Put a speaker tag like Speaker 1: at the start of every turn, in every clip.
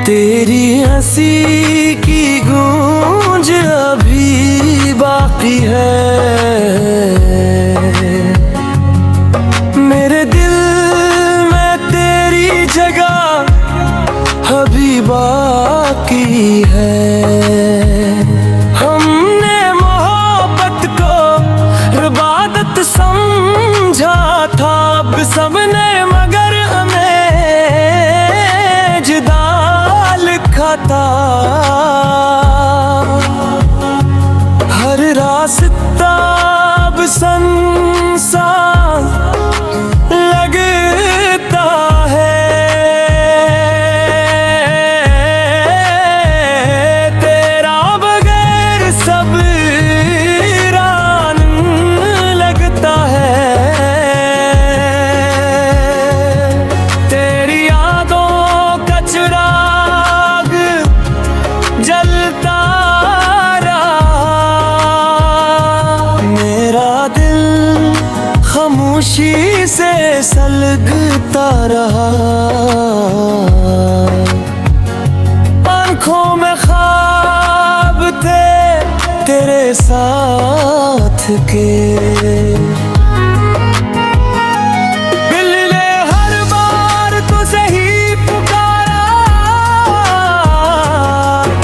Speaker 1: तेरी हंसी की गूंज अभी बाकी है। मेरे दिल में तेरी जगह अभी बाकी है। हमने मोहब्बत को इबादत समझा था, अब सबने मगर हमें जुदा लिखा था। हर रास्ता अब संसार लगता है। तेरा बगैर सब वीरान लगता है। तेरी यादों का चिराग जलता रहा। मेरा दिल खामोशी से सलगता रहा। आँखों में ख्वाब थे तेरे साथ के। दिल ने हर बार तुझे ही पुकारा,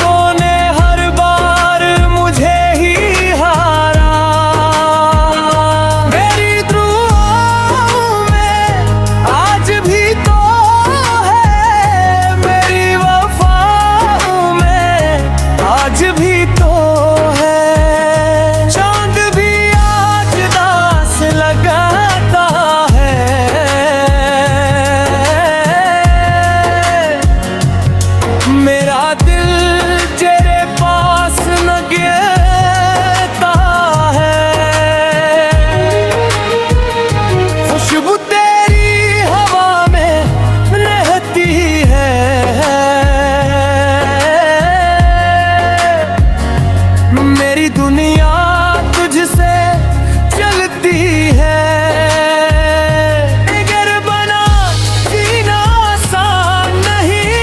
Speaker 1: तूने हर बार मुझे ही हारा। मेरी दुआओं में आज भी तो है, मेरी वफाओं में आज भी तो है। चांद भी आज दास लगाता है। मेरा दिल तेरे पास न गिरता है। खुशबू तेरी हवा में रहती है। मेरी दुनिया तुझसे चलती है। अगर बना जीना आसान नहीं,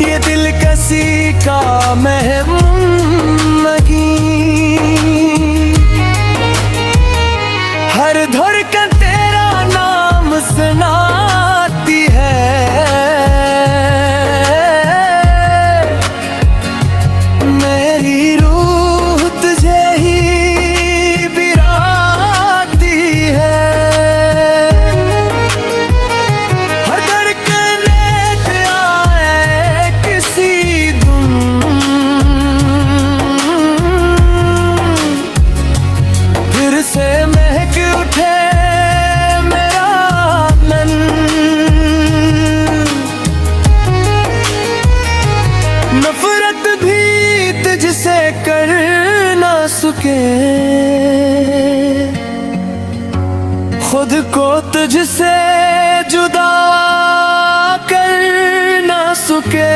Speaker 1: ये दिल किसी का महमूम नहीं। हर धड़कन तेरा नाम सुनाती है। मेरी रूह तुझे ही बिराती है। हर धड़कन एक आए किसी धुन, फिर से महक उठे मेरा मन। नफरत भी तुझसे कर ना सके, खुद को तुझसे जुदा कर ना सके।